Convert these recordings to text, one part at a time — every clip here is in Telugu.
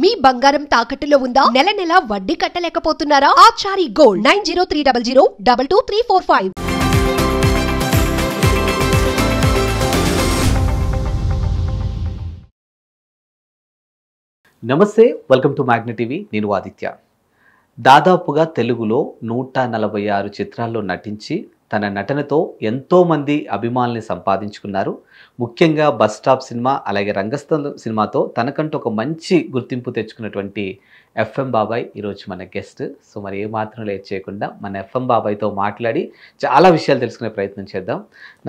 మీ బంగారం తాకట్టులో ఉందా? నెల నెల వడ్డీ కట్టలేకపోతున్నారా? ఆచారి గోల్డ్ 9030022345. నమస్తే, వెల్కమ్ టు మ్యాగ్నెట్ టీవీ. నేను ఆదిత్య. దాదాపుగా తెలుగులో 146 చిత్రాల్లో నటించి తన నటనతో ఎంతోమంది అభిమానుల్ని సంపాదించుకున్నారు. ముఖ్యంగా బస్ స్టాప్ సినిమా, అలాగే రంగస్థలం సినిమాతో తనకంటూ ఒక మంచి గుర్తింపు తెచ్చుకున్నటువంటి ఎఫ్ఎం బాబాయ్ ఈరోజు మన గెస్ట్. సో మరి ఏమాత్రం లేట్ చేయకుండా మన ఎఫ్ఎం బాబాయ్తో మాట్లాడి చాలా విషయాలు తెలుసుకునే ప్రయత్నం చేద్దాం.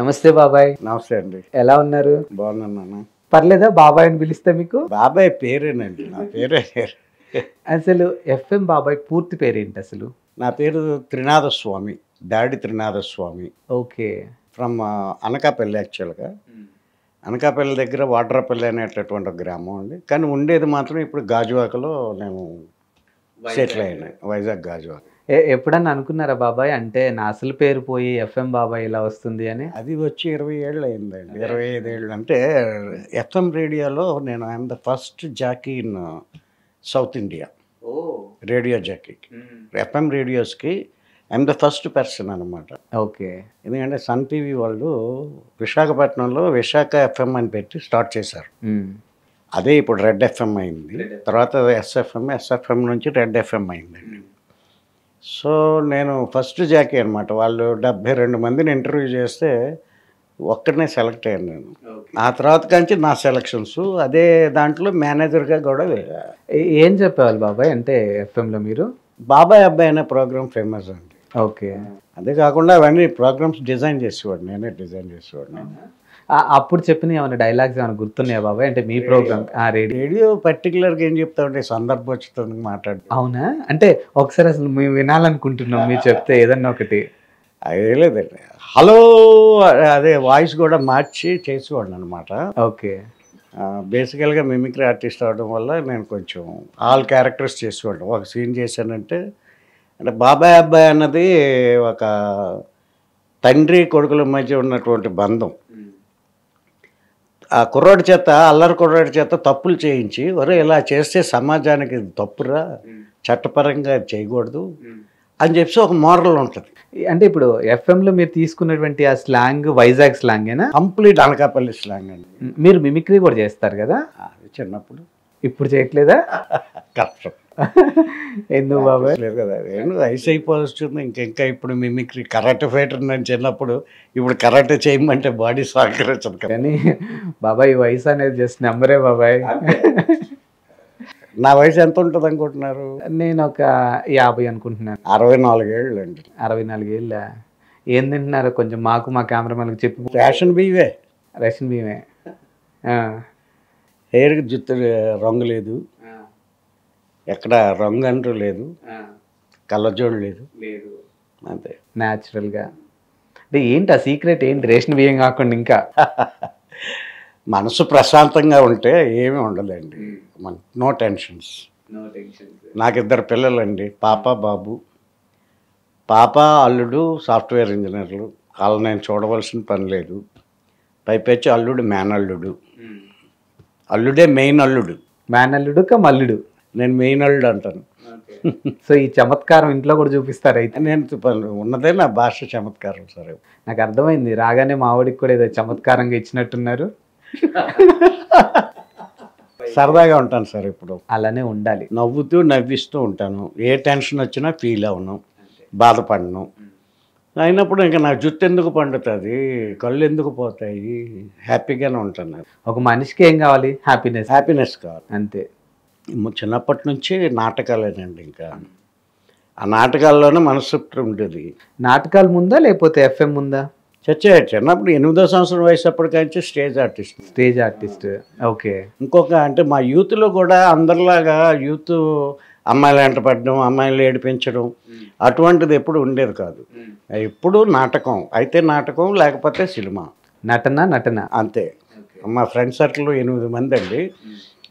నమస్తే బాబాయ్. నమస్తే అండి. ఎలా ఉన్నారు? బాగున్నాను. పర్లేదా బాబాయ్ అని పిలిస్తే మీకు? బాబాయ్ పేరేనండి, నా పేరే. అసలు ఎఫ్ఎం బాబాయ్ పూర్తి పేరేంటి అసలు? నా పేరు త్రినాథస్వామి, దాడి త్రినాథస్వామి. ఓకే. ఫ్రమ్ అనకాపల్లి. యాక్చువల్గా అనకాపల్లి దగ్గర వాడ్రపల్లి అనేటటువంటి ఒక గ్రామం అండి. కానీ ఉండేది మాత్రం ఇప్పుడు గాజువాకలో నేను సెటిల్ అయినా, వైజాగ్ గాజువాక. ఎప్పుడన్నా అనుకున్నారా బాబాయ్, అంటే నా అసలు పేరు పోయి ఎఫ్ఎం బాబాయ్ ఇలా వస్తుంది అని? అది వచ్చి 20 ఏళ్ళు అయిందండి, 25 ఏళ్ళు. అంటే ఎఫ్ఎం రేడియోలో నేను I'm the first jockey in south India, radio jockey. FM రేడియోస్కి ఐఎమ్ ద ఫస్ట్ పర్సన్ అనమాట. ఓకే. ఎందుకంటే సన్ టీవీ వాళ్ళు విశాఖపట్నంలో విశాఖ ఎఫ్ఎం అని పెట్టి స్టార్ట్ చేశారు. అదే ఇప్పుడు రెడ్ ఎఫ్ఎం అయింది. తర్వాత ఎస్ఎఫ్ఎం నుంచి రెడ్ ఎఫ్ఎం అయిందండి. సో నేను ఫస్ట్ జాకీ అనమాట. వాళ్ళు 72 మందిని ఇంటర్వ్యూ చేస్తే ఒక్కడనే సెలెక్ట్ అయ్యాను నేను. ఆ తర్వాత కంచి నా సెలక్షన్స్ అదే దాంట్లో మేనేజర్గా కూడా. ఏం చెప్పేవాళ్ళు బాబాయ్ అంటే ఎఫ్ఎంలో మీరు? బాబాయ్ అబ్బాయి అనే ప్రోగ్రామ్ ఫేమస్ అండి. ఓకే. అదే కాకుండా అవన్నీ ప్రోగ్రామ్స్ డిజైన్ చేసేవాడు, నేనే డిజైన్ చేసేవాడిని. అప్పుడు చెప్పిన ఏమైనా డైలాగ్స్ ఏమైనా గుర్తున్నాయా బాబాయ్? అంటే మీ ప్రోగ్రామ్ రేడియో పర్టికులర్గా ఏం చెప్తా ఉంటే సందర్భోచితంగా మాట్లాడు. అవునా? అంటే ఒకసారి అసలు మేము వినాలనుకుంటున్నాం, మీరు చెప్తే ఏదన్నా ఒకటి. అదే లేదండి, హలో అదే వాయిస్ కూడా మార్చి చేసేవాడిని అనమాట. ఓకే. బేసికల్గా మిమిక్రీ ఆర్టిస్ట్ అవడం వల్ల నేను కొంచెం ఆల్ క్యారెక్టర్స్ చేసేవాడిని. ఒక సీన్ చేశానంటే, అంటే బాబాయ్ అబ్బాయి అన్నది ఒక తండ్రి కొడుకుల మధ్య ఉన్నటువంటి బంధం. ఆ కుర్రాడి చేత, అల్లరి కుర్రాడి చేత తప్పులు చేయించి, ఒరే ఇలా చేస్తే సమాజానికి తప్పురా, చట్టపరంగా చేయకూడదు అని చెప్పి ఒక మోరల్ ఉంటుంది. అంటే ఇప్పుడు ఎఫ్ఎంలో మీరు తీసుకున్నటువంటి ఆ స్లాంగ్ వైజాగ్ స్లాంగేనా? కంప్లీట్ అనకాపల్లి స్లాంగ్ అండి. మీరు మిమిక్రీ కూడా చేస్తారు కదా? అది చిన్నప్పుడు. ఇప్పుడు చేయట్లేదా? కష్టం. ఎందుకు బాబాయ్? లేదు కదా, వయసు అయిపోతుంది. ఇంకా ఇప్పుడు మిమిక్రీ కరాటే ఫైటర్ నేను చిన్నప్పుడు, ఇప్పుడు కరాటే చేయమంటే బాడీ సహకరించదు. కానీ బాబాయ్ వయసు అనేది జస్ట్ నెంబరే బాబాయ్. నా వయసు ఎంత ఉంటుంది అనుకుంటున్నారు? నేను ఒక 50 అనుకుంటున్నాను. 64 ఏళ్ళు అండి. 64 ఏళ్ళ? ఏం తింటున్నారు కొంచెం మాకు, మా కెమెరామెన్కి చెప్పి. రేషన్ బియ్యమే. రేషన్ బియ్యమే. హెయిర్కి జుత్తు రంగు లేదు, ఎక్కడ రంగు అంటూ లేదు, కళ్ళజోడు లేదు, అంతే న్యాచురల్గా. అంటే ఏంటి ఆ సీక్రెట్ ఏంటి? రేషన్ బియ్యం కాకుండా ఇంకా మనసు ప్రశాంతంగా ఉంటే ఏమీ ఉండదండి. No tensions. నాకు 2 పిల్లలండి, పాప బాబు. పాప అల్లుడు సాఫ్ట్వేర్ ఇంజనీర్లు, వాళ్ళని నేను చూడవలసిన పని లేదు. పైపెచ్చి అల్లుడు మేనల్లుడు. అల్లుడే మెయిన్ అల్లుడు. మేనల్లుడు మల్లుడు. నేను మెయిన్ అల్లుడు అంటాను. సో ఈ చమత్కారం ఇంట్లో కూడా చూపిస్తారు అయితే? నేను ఉన్నదే నా భాష చమత్కారం. సరే, నాకు అర్థమైంది. రాగానే మా ఆవిడికి కూడా ఏదో చమత్కారంగా ఇచ్చినట్టున్నారు. సరదాగా ఉంటాను సార్. ఇప్పుడు అలానే ఉండాలి, నవ్వుతూ నవ్విస్తూ ఉంటాను. ఏ టెన్షన్ వచ్చినా ఫీల్ అవ్వను, బాధపడను. అయినప్పుడు ఇంకా నా జుట్టు ఎందుకు పండుతుంది, కళ్ళు ఎందుకు పోతాయి, హ్యాపీగానే ఉంటాను. ఒక మనిషికి ఏం కావాలి? హ్యాపీనెస్. హ్యాపీనెస్ కావాలి, అంతే. చిన్నప్పటి నుంచి నాటకాలేనండి. ఇంకా ఆ నాటకాల్లోనే మనస్తృప్తి ఉండేది. నాటకాలు ముందా లేకపోతే ఎఫ్ఎం ముందా? చిన్నప్పుడు 8వ సంవత్సరం వయసు అప్పటికైతే stage artist. Stage artist. Okay. ఇంకొక అంటే మా యూత్లో కూడా అందరిలాగా యూత్ అమ్మాయిలు వెంట పడడం, అమ్మాయిలు ఏడిపించడం అటువంటిది ఎప్పుడు ఉండేది కాదు. ఎప్పుడు నాటకం అయితే నాటకం, లేకపోతే సినిమా. నటన అంతే. మా ఫ్రెండ్ సర్కిల్ 8 మంది అండి.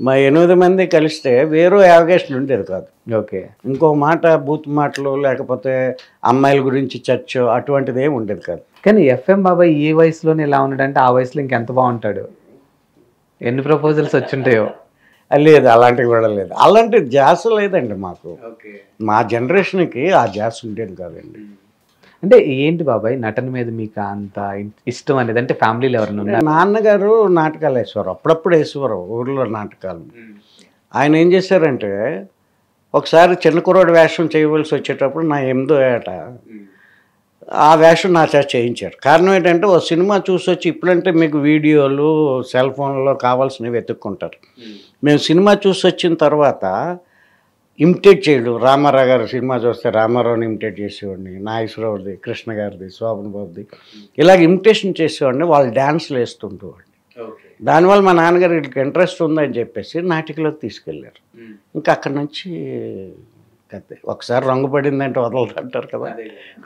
మా 8 మంది కలిస్తే వేరే యావగేషన్ ఉండేది కాదు. ఓకే. ఇంకో మాట బూత్ మాటలు, లేకపోతే అమ్మాయిల గురించి చర్చ అటువంటిది ఏమి ఉండేది కాదు. కానీ ఎఫ్ఎం బాబాయ్ ఈ వయసులోనే ఇలా ఉన్నాడంటే ఆ వయసులో ఇంకెంత బాగుంటాడు. ఎన్ని ప్రపోజల్స్ వచ్చుంటాయో. లేదు, అలాంటివి కూడా లేదు. అలాంటి ధ్యాస లేదండి మాకు. మా జనరేషన్కి ఆ ధ్యాస ఉండేది కాదండి. అంటే ఏంటి బాబాయ్ నటన మీద మీకు అంత ఇష్టం అనేది? అంటే ఫ్యామిలీలో ఎవరైనా ఉన్నారు? నాన్నగారు నాటకాలు వేసేవారు, అప్పుడప్పుడు వేసేవారు ఊర్లో నాటకాలు. ఆయన ఏం చేశారంటే ఒకసారి చిన్న కుర్రోడు వేషం చేయవలసి వచ్చేటప్పుడు నా 8వ ఏట ఆ వేషం నా చేత చేయించారు. కారణం ఏంటంటే ఓ సినిమా చూసి వచ్చి, ఇప్పుడంటే మీకు వీడియోలు సెల్ ఫోన్లో కావాల్సినవి వెతుక్కుంటారు. మేము సినిమా చూసి వచ్చిన తర్వాత ఇమిటేట్ చేయడం, రామారావు గారు సినిమా చూస్తే రామారావుని ఇమిటేట్ చేసేవాడిని, నాగేశ్వరరావుది, కృష్ణ గారిది, శోభన్ బాబుది, ఇలాగ ఇమిటేషన్ చేసేవాడిని. వాళ్ళు డ్యాన్స్లు వేస్తుంటేవాడిని. దానివల్ల మా నాన్నగారు వీళ్ళకి ఇంట్రెస్ట్ ఉందని చెప్పేసి నాటికలోకి తీసుకెళ్ళారు. ఇంకా అక్కడి నుంచి కథ ఒకసారి రంగు పడిందంటే వదలదు అంటారు కదా,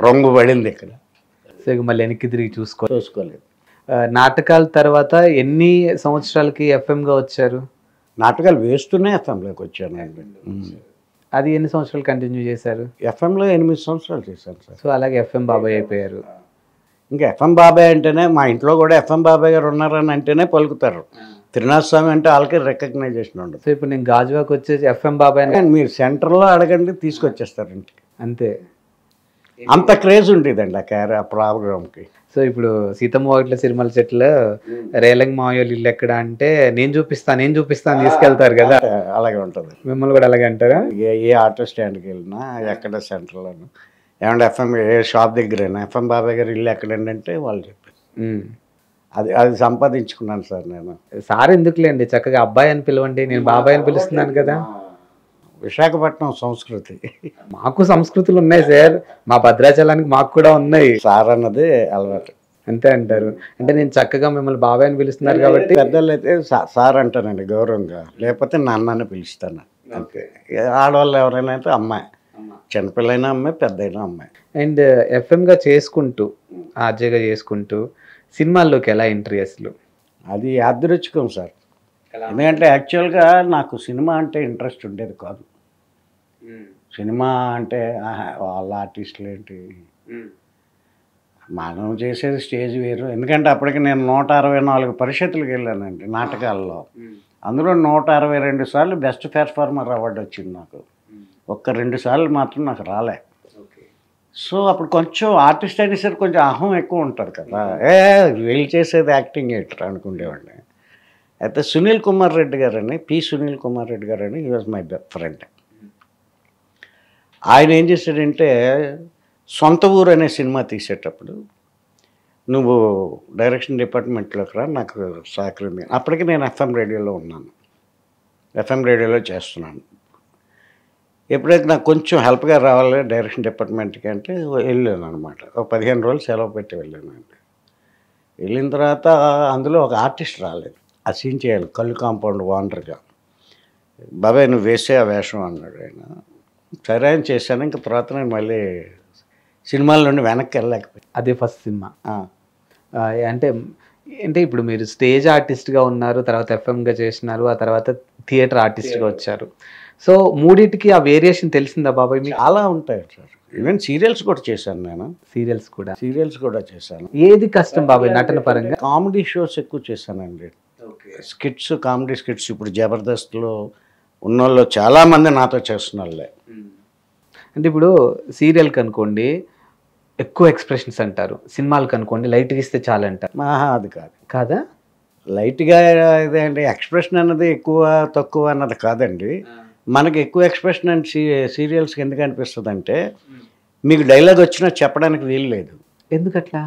రంగు పడింది ఇక్కడ. సో ఇక మళ్ళీ వెనక్కి తిరిగి చూసుకోలేదు. నాటకాల తర్వాత ఎన్ని సంవత్సరాలకి ఎఫ్ఎంగా వచ్చారు? నాటకాలు వేస్తూనే ఎఫ్ఎంలోకి వచ్చానండి. అది ఎన్ని సంవత్సరాలు కంటిన్యూ చేశారు? ఎఫ్ఎంలో 8 సంవత్సరాలు చేశాను సార్. సో అలాగే ఎఫ్ఎం బాబాయ్ అయిపోయారు. ఇంకా ఎఫ్ఎం బాబాయ్ అంటేనే మా ఇంట్లో కూడా ఎఫ్ఎం బాబాయ్ గారు ఉన్నారని అంటేనే పలుకుతారు. త్రినాథ్ స్వామి అంటే వాళ్ళకి రికగ్నైజేషన్ ఉండదు. సో ఇప్పుడు నేను గాజువాకి వచ్చేసి ఎఫ్ఎం బాబాయ్ మీరు సెంటర్లో అడగండి, తీసుకొచ్చేస్తారు ఇంటికి. అంతే, అంత క్రేజ్ ఉండేదండి ఆ ప్రోగ్రామ్కి. సో ఇప్పుడు సీతమ్మ వాకిట్ల సిరిమల చెట్లు రేలంగ్ మాయోలు ఇల్లు ఎక్కడ అంటే నేను చూపిస్తాను తీసుకెళ్తారు కదా, అలాగే ఉంటుంది. మిమ్మల్ని కూడా అలాగే అంటారా? ఏ ఆటో స్టాండ్కి వెళ్ళినా ఎక్కడ సెంటర్లోనూ ఏమంటే ఎఫ్ఎం ఏ షాప్ దగ్గరైనా ఎఫ్ఎం బాబాయ్ గారు ఇల్లు ఎక్కడంటే వాళ్ళు చెప్పారు. అది సంపాదించుకున్నాను సార్ నేను. సార్ ఎందుకులేండి, చక్కగా అబ్బాయి అని పిలవండి, నేను బాబాయ్ అని పిలుస్తున్నాను కదా. విశాఖపట్నం సంస్కృతి. మాకు సంస్కృతులు ఉన్నాయి సార్, మా భద్రాచలానికి మాకు కూడా ఉన్నాయి. సార్ అన్నది అలవాటు. అంతే అంటారు. అంటే నేను చక్కగా మిమ్మల్ని బాబాయ్ అని పిలుస్తున్నారు కాబట్టి పెద్దలు అయితే సార్ అంటానండి గౌరవంగా, లేకపోతే నాన్నని పిలుస్తాను. అంతే. ఆడవాళ్ళు ఎవరైనా అయితే అమ్మాయి, చిన్నపిల్లైనా అమ్మాయి, పెద్దయినా అమ్మాయి. అండ్ ఎఫ్ఎంగా చేసుకుంటూ ఆర్జేగా చేసుకుంటూ సినిమాల్లోకి ఎలా ఎంట్రీ అసలు? అది యాదృచ్ఛికం సార్. ఎందుకంటే యాక్చువల్గా నాకు సినిమా అంటే ఇంట్రెస్ట్ ఉండేది కాదు. సినిమా అంటే వాళ్ళ ఆర్టిస్టులు ఏంటి, మనం చేసేది స్టేజ్ వేరు. ఎందుకంటే అప్పటికి నేను 164 పరిషత్తులకు వెళ్ళానండి నాటకాల్లో. అందులో 162 సార్లు బెస్ట్ పెర్ఫార్మర్ అవార్డు వచ్చింది నాకు. ఒక్క 2 సార్లు మాత్రం నాకు రాలే. సో అప్పుడు కొంచెం ఆర్టిస్ట్ అయినా సరే కొంచెం అహం ఎక్కువ ఉంటుంది కదా, వీళ్ళు చేసేది యాక్టింగ్ ఏంటారు అనుకునేవాడిని. అయితే సునీల్ కుమార్ రెడ్డి గారని, సునీల్ కుమార్ రెడ్డి గారని, హీ వాజ్ మై ఫ్రెండ్. ఆయన ఏం చేశాడంటే సొంత ఊరు అనే సినిమా తీసేటప్పుడు నువ్వు డైరెక్షన్ డిపార్ట్మెంట్లోకి రా, నాకు సహకరింది. అప్పటికి నేను ఎఫ్ఎం రేడియోలో ఉన్నాను, ఎఫ్ఎం రేడియోలో చేస్తున్నాను. ఎప్పుడైతే నాకు కొంచెం హెల్ప్గా రావాలి డైరెక్షన్ డిపార్ట్మెంట్కి అంటే వెళ్ళాను అనమాట. ఒక 15 రోజులు సెలవు పెట్టి వెళ్ళానండి. వెళ్ళిన తర్వాత అందులో ఒక ఆర్టిస్ట్ రాలేదు, ఆ సీన్ చేయాలి కళ్ళు కాంపౌండ్ ఓనర్గా. బాబాయ్ నువ్వు వేసే ఆ వేషం అన్నాడు ఆయన. సరే అని చేశాను. ఇంకా తర్వాత నేను మళ్ళీ సినిమాల నుండి వెనక్కి వెళ్ళలేకపోయాను. అదే ఫస్ట్ సినిమా. అంటే అంటే ఇప్పుడు మీరు స్టేజ్ ఆర్టిస్ట్గా ఉన్నారు, తర్వాత ఎఫ్ఎంగా చేసినారు, ఆ తర్వాత థియేటర్ ఆర్టిస్ట్గా వచ్చారు. సో మూడింటికి ఆ వేరియేషన్ తెలిసిందా బాబాయ్ మీకు? చాలా ఉంటాయి సార్. ఈవెన్ సీరియల్స్ కూడా చేశాను నేను. సీరియల్స్ కూడా చేశాను. ఏది కష్టం బాబాయ్ నటన పరంగా? కామెడీ షోస్ ఎక్కువ చేశానండి. Skits, comedy skits. ఇప్పుడు జబర్దస్త్లో ఉన్నోళ్ళు చాలామంది నాతో చేస్తున్నాళ్ళే. అంటే ఇప్పుడు సీరియల్కి అనుకోండి ఎక్కువ ఎక్స్ప్రెషన్స్ అంటారు, సినిమాలకు అనుకోండి లైట్గా ఇస్తే చాలు అంటారు. అది కాదా? లైట్గా ఇదే అండి. ఎక్స్ప్రెషన్ అన్నది ఎక్కువ తక్కువ అన్నది కాదండి. మనకి ఎక్కువ ఎక్స్ప్రెషన్ అండ్ సీరియల్స్కి ఎందుకు అనిపిస్తుంది అంటే మీకు డైలాగ్ వచ్చినా చెప్పడానికి వీలు లేదు. ఎందుకట్లా?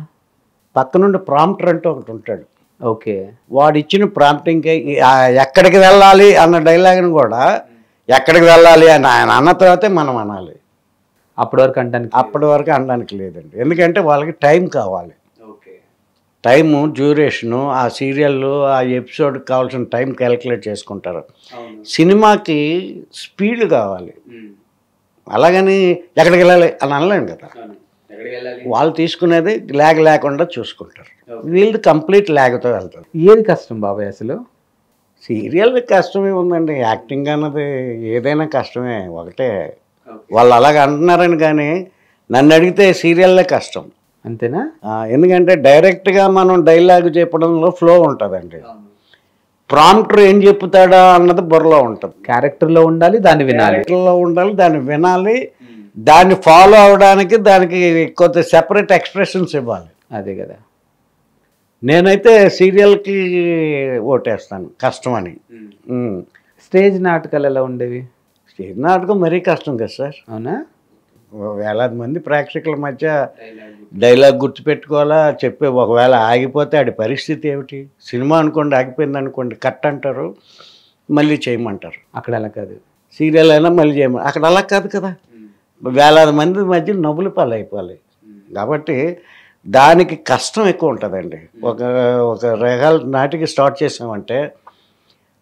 పక్క నుండి ప్రాంప్టర్ అంటూ ఒకటి ఉంటాడు. ఓకే. వాడు ఇచ్చిన ప్రాంప్టింగ్కి ఎక్కడికి వెళ్ళాలి అన్న డైలాగ్ని కూడా ఎక్కడికి వెళ్ళాలి అని ఆయన అన్న తర్వాతే మనం అనాలి. అప్పటి వరకు అనడానికి లేదండి. ఎందుకంటే వాళ్ళకి టైం కావాలి. టైము, డ్యూరేషను, ఆ సీరియల్లో ఆ ఎపిసోడ్కి కావాల్సిన టైం క్యాలిక్యులేట్ చేసుకుంటారు. సినిమాకి స్పీడ్ కావాలి. అలాగని ఎక్కడికి వెళ్ళాలి అని అనలేను కదా. వాళ్ళు తీసుకునేది ల్యాగ్ లేకుండా చూసుకుంటారు. వీళ్ళు కంప్లీట్ ల్యాగ్తో వెళ్తారు. ఏది కష్టం బాబాయ్ అసలు? సీరియల్ కష్టమే ఉందండి. యాక్టింగ్ అన్నది ఏదైనా కష్టమే, ఒకటే. వాళ్ళు అలాగ అంటున్నారని కానీ నన్ను అడిగితే సీరియల్లే కష్టం. అంతేనా? ఎందుకంటే డైరెక్ట్గా మనం డైలాగ్ చెప్పడంలో ఫ్లో ఉంటుందండి. ప్రాంప్టర్ ఏం చెప్తాడా అన్నది బుర్రలో ఉంటుంది. క్యారెక్టర్లో ఉండాలి, దాన్ని వినాలి. క్యారెక్టర్లో ఉండాలి, దాన్ని వినాలి, దాన్ని ఫాలో అవడానికి దానికి కొంత సెపరేట్ ఎక్స్ప్రెషన్స్ ఇవ్వాలి. అదే కదా. నేనైతే సీరియల్కి ఓటేస్తాను కష్టమని. స్టేజ్ నాటకాలు ఎలా ఉండేవి? స్టేజ్ నాటకం మరీ కష్టం కదా సార్. అవునా? వేలాది మంది ప్రేక్షకుల మధ్య డైలాగ్ గుర్తుపెట్టుకోవాలా, చెప్పే ఒకవేళ ఆగిపోతే ఆడి పరిస్థితి ఏమిటి? సినిమా అనుకోండి ఆగిపోయింది అనుకోండి, కట్ అంటారు, మళ్ళీ చేయమంటారు. అక్కడ అలా కాదు. సీరియల్ అయినా మళ్ళీ చేయమని, అక్కడ అలా కాదు కదా. వేలాది మంది మధ్య నవ్వులు పాలైపోవాలి. కాబట్టి దానికి కష్టం ఎక్కువ ఉంటుందండి. ఒక రేగాల నాటికి స్టార్ట్ చేసామంటే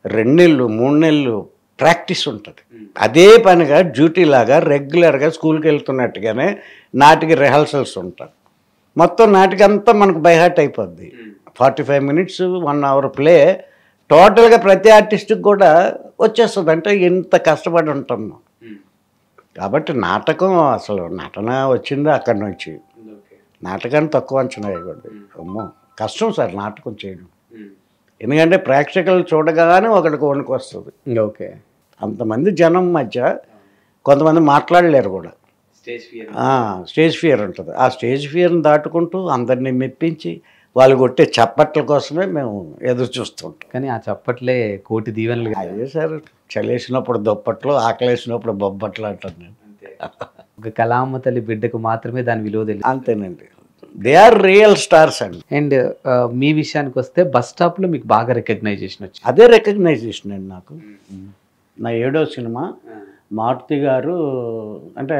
2 నెలలు 3 నెలలు ప్రాక్టీస్ ఉంటుంది. అదే పనిగా డ్యూటీ లాగా రెగ్యులర్గా స్కూల్కి వెళ్తున్నట్టుగానే నాటికి రిహర్సల్స్ ఉంటాయి. మొత్తం నాటికి అంతా మనకు బైహార్ట్ అయిపోద్ది. 45 మినిట్స్ 1 అవర్ ప్లే టోటల్గా ప్రతి ఆర్టిస్ట్కి కూడా వచ్చేస్తుంది. అంటే ఎంత కష్టపడి ఉంటున్నాం. కాబట్టి నాటకం అసలు నటన వచ్చింది అక్కడి నుంచి. నాటకాన్ని తక్కువ అంచనా వేయకూడదు. అమ్మో కష్టం సార్ నాటకం చేయడం. ఎందుకంటే ప్రేక్షకులు చూడగానే ఒకటికి వణుకు వస్తుంది. ఓకే. అంతమంది జనం మధ్య కొంతమంది మాట్లాడలేరు కూడా. స్టేజ్ ఫియర్ ఉంటుంది. ఆ స్టేజ్ ఫియర్ని దాటుకుంటూ అందరినీ మెప్పించి వాళ్ళు కొట్టే చప్పట్ల కోసమే మేము ఎదురు చూస్తుంటాం. కానీ ఆ చప్పట్లే కోటి దీవెనలు. అదే సార్, చలేసినప్పుడు దుప్పట్లు, ఆకలేసినప్పుడు బొబ్బట్లు అంటాను నేను. ఒక కళామ తల్లి బిడ్డకు మాత్రమే దాని విలువ తెలియదు. అంతేనండి. దే ఆర్ రియల్ స్టార్స్ అండి. అండ్ మీ విషయానికి వస్తే బస్ స్టాప్లో మీకు బాగా రికగ్నైజేషన్ వచ్చింది. అదే రికగ్నైజేషన్ అండి నాకు. నా 7వ సినిమా మారుతి గారు అంటే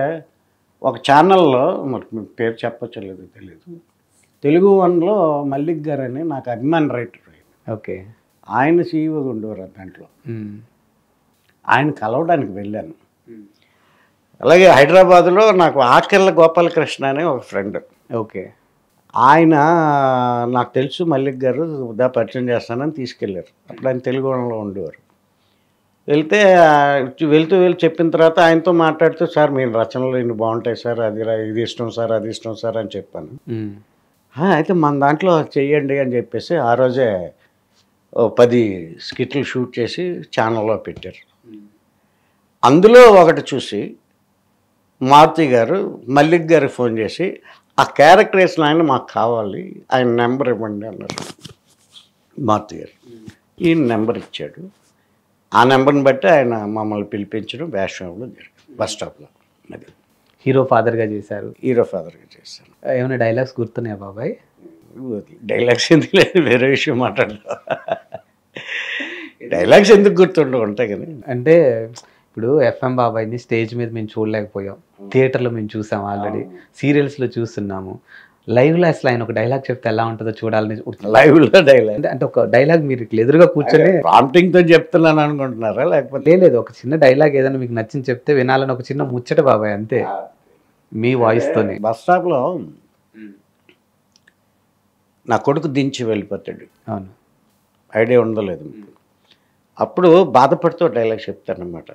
ఒక ఛానల్లో, మరి పేరు చెప్పచ్చో లేదో తెలియదు, తెలుగు 1లో మల్లిక్ గారు అని నాకు అభిమాన రైటర్. ఓకే. ఆయన సీఈఓగా ఉండేవారు దాంట్లో. ఆయన కలవడానికి వెళ్ళాను. అలాగే హైదరాబాద్లో నాకు ఆకెళ్ళ గోపాలకృష్ణ అనే ఒక ఫ్రెండ్. ఓకే. ఆయన నాకు తెలుసు మల్లిక్ గారు పరిచయం చేస్తానని తీసుకెళ్ళారు. అప్పుడు ఆయన తెలుగు 1లో ఉండేవారు. వెళ్తూ చెప్పిన తర్వాత ఆయనతో మాట్లాడుతూ, సార్ మీ రచనలు ఇన్ని బాగుంటాయి సార్, ఇది ఇష్టం సార్, అది ఇష్టం సార్ అని చెప్పాను. అయితే మన దాంట్లో చెయ్యండి అని చెప్పేసి ఆ రోజే 10 స్కిట్లు షూట్ చేసి ఛానల్లో పెట్టారు. అందులో ఒకటి చూసి మారుతి గారు మల్లిక్ గారికి ఫోన్ చేసి, ఆ క్యారెక్టర్ వేసిన ఆయన మాకు కావాలి, ఆయన నెంబర్ ఇవ్వండి అన్నారు. మారుతి గారు ఈ నెంబర్ ఇచ్చాడు. ఆ నెంబర్ని బట్టి ఆయన మమ్మల్ని పిలిపించడం వేషంలో జరిగింది బస్ స్టాప్లో. అది హీరో ఫాదర్గా చేశారు. హీరో ఫాదర్గా చేశాను. ఏమైనా డైలాగ్స్ గుర్తున్నాయా బాబాయ్? డైలాగ్స్ ఎందుకు లేదు, వేరే విషయం మాట్లాడతా. డైలాగ్స్ ఎందుకు గుర్తుండవు ఉంటాయి కదా. అంటే ఇప్పుడు ఎఫ్ఎం బాబాయ్ని స్టేజ్ మీద మేము చూడలేకపోయాం, థియేటర్లో మేము చూసాం, ఆల్రెడీ సీరియల్స్లో చూస్తున్నాము. లైవ్లో అసలు ఆయన ఒక డైలాగ్ చెప్తే ఎలా ఉంటుందో చూడాలని. లైవ్లో డైలాగ్ అంటే ఒక డైలాగ్ మీరు ఇట్లా ఎదురుగా కూర్చొని ప్రాంప్టింగ్తో చెప్తున్నాను అనుకుంటున్నారా? లేకపోతే లేదు, ఒక చిన్న డైలాగ్ ఏదైనా మీకు నచ్చింది చెప్తే వినాలని ఒక చిన్న ముచ్చట బాబాయ్, అంతే మీ వాయిస్తోనే. బస్ స్టాప్లో నా కొడుకు దించి వెళ్ళిపోతాడు. అవును, ఐడియా ఉండదో లేదు. అప్పుడు బాధపడుతూ డైలాగ్ చెప్తానమాట.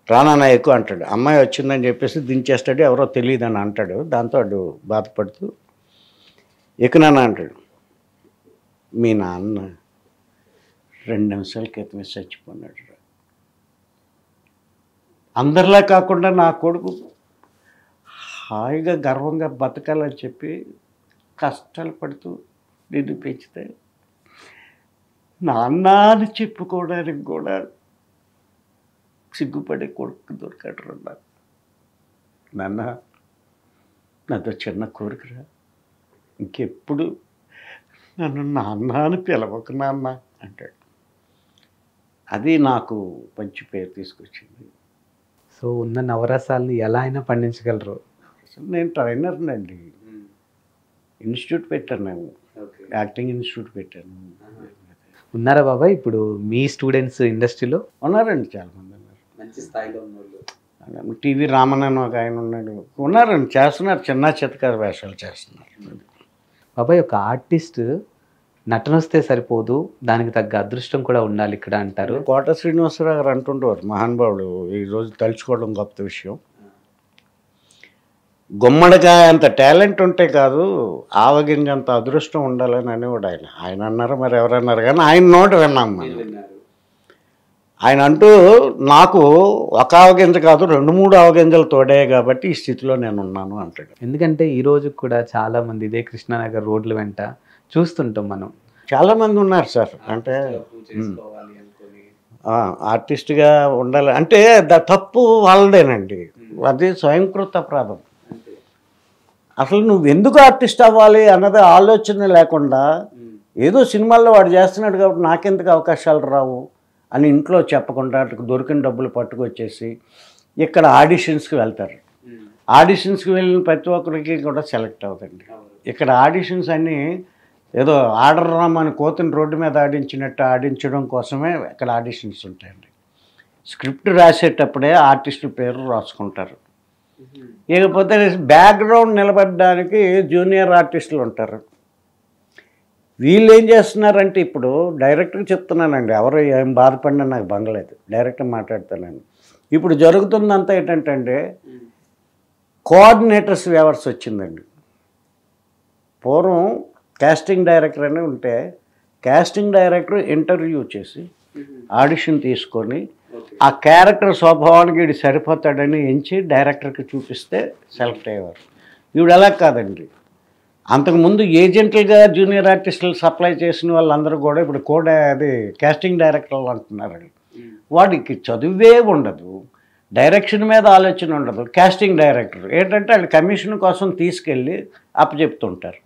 రానా ఎక్కువ అంటాడు, అమ్మాయి వచ్చిందని చెప్పేసి దించేస్తాడు, ఎవరో తెలియదని అంటాడు. దాంతో అడు బాధపడుతూ ఎక్కునాన్న అంటాడు, మీ నాన్న 2 నిమిషాల క్రితమే చచ్చిపోన్నాడు. అందరిలా కాకుండా నా కొడుకు హాయిగా గర్వంగా బతకాలని చెప్పి కష్టాలు పడుతూ నిన్ను పెంచితే నాన్న అని చెప్పుకోవడానికి కూడా సిగ్గుపడే కొడుకు దొరకడు. నాన్న నాతో చిన్న కోరికరా, ఇంకెప్పుడు నన్ను నాన్న అని పిలవకు నాన్న అంటాడు. అది నాకు మంచి పేరు తీసుకొచ్చింది. సో ఉన్న నవరసాలని ఎలా అయినా పండించగలరు. నేను ట్రైనర్నండి, ఇన్స్టిట్యూట్ పెట్టాను, నేను యాక్టింగ్ ఇన్స్టిట్యూట్ పెట్టాను. ఉన్నారా బాబాయ్ ఇప్పుడు మీ స్టూడెంట్స్ ఇండస్ట్రీలో? ఉన్నారండి, చాలామంది ఉన్నారు, మంచి స్థాయిలో ఉన్నారు. టీవీ రామన్ అని ఒక ఆయన ఉన్నాడు, ఉన్నారండి, చేస్తున్నారు, చిన్న చితక వేషాలు చేస్తున్నారు. బాబాయ్ ఒక ఆర్టిస్ట్ నటన వస్తే సరిపోదు, దానికి తగ్గ అదృష్టం కూడా ఉండాలి ఇక్కడ అంటారు. కోట శ్రీనివాసరావు గారు అంటుండేవారు, మహానుభావుడు, ఈరోజు తలుచుకోవడం గొప్ప విషయం. గుమ్మడికాయ అంత టాలెంట్ ఉంటే కాదు, ఆవగింజంత అదృష్టం ఉండాలని అనేవాడు ఆయన. ఆయన అన్నారు, మరి ఎవరన్నారు, కానీ ఆయన నోట విన్నాం మనం. ఆయన అంటూ నాకు ఒక ఆవగింజ కాదు 2-3 ఆవగింజలు తోడాయి కాబట్టి ఈ స్థితిలో నేను ఉన్నాను అంటాడు. ఎందుకంటే ఈ రోజు కూడా చాలా మంది ఇదే కృష్ణానగర్ రోడ్ల వెంట చూస్తుంటాం మనం. చాలామంది ఉన్నారు సార్. అంటే ఆర్టిస్ట్గా ఉండాలి అంటే తప్పు వాళ్ళదేనండి, అది స్వయంకృత అపరాధం. అసలు నువ్వు ఎందుకు ఆర్టిస్ట్ అవ్వాలి అన్నది ఆలోచన లేకుండా ఏదో సినిమాల్లో వాడు చేస్తున్నాడు కాబట్టి నాకెందుకు అవకాశాలు రావు అని ఇంట్లో చెప్పకుండా దొరికిన డబ్బులు పట్టుకొచ్చేసి ఇక్కడ ఆడిషన్స్కి వెళ్తారు. ఆడిషన్స్కి వెళ్ళిన ప్రతి ఒక్కరికి కూడా సెలెక్ట్ అవుతుంది. ఇక్కడ ఆడిషన్స్ అన్నీ ఏదో ఆర్డర్ రామని కోతిని రోడ్డు మీద ఆడించినట్టు ఆడించడం కోసమే ఇక్కడ ఆడిషన్స్ ఉంటాయండి. స్క్రిప్ట్ రాసేటప్పుడే ఆర్టిస్టు పేరు రాసుకుంటారు. ఇకపోతే బ్యాక్గ్రౌండ్ నిలబడడానికి జూనియర్ ఆర్టిస్టులు ఉంటారు. వీళ్ళు ఏం చేస్తున్నారంటే, ఇప్పుడు డైరెక్ట్గా చెప్తున్నానండి, ఎవరు ఏం బాధపడినా నాకు బంగలేదు, డైరెక్ట్గా మాట్లాడతానండి. ఇప్పుడు జరుగుతుందంతా ఏంటంటే కోఆర్డినేటర్స్ వ్యవస్థ వచ్చిందండి. పూర్వం కాస్టింగ్ డైరెక్టర్ అని ఉంటే కాస్టింగ్ డైరెక్టర్ ఇంటర్వ్యూ చేసి ఆడిషన్ తీసుకొని ఆ క్యారెక్టర్ స్వభావానికి వీడు సరిపోతాడని ఎంచి డైరెక్టర్కి చూపిస్తే సెలెక్ట్ అయ్యేవారు. వీడు అలా కాదండి, అంతకుముందు ఏజెంట్లుగా జూనియర్ ఆర్టిస్టులు సప్లై చేసిన వాళ్ళందరూ కూడా ఇప్పుడు అది కాస్టింగ్ డైరెక్టర్లు అంటున్నారండి. వాడికి చదువే ఉండదు, డైరెక్షన్ మీద ఆలోచన ఉండదు. కాస్టింగ్ డైరెక్టర్ ఏంటంటే వాళ్ళు కమిషన్ కోసం తీసుకెళ్ళి అప్పచెప్తుంటారు.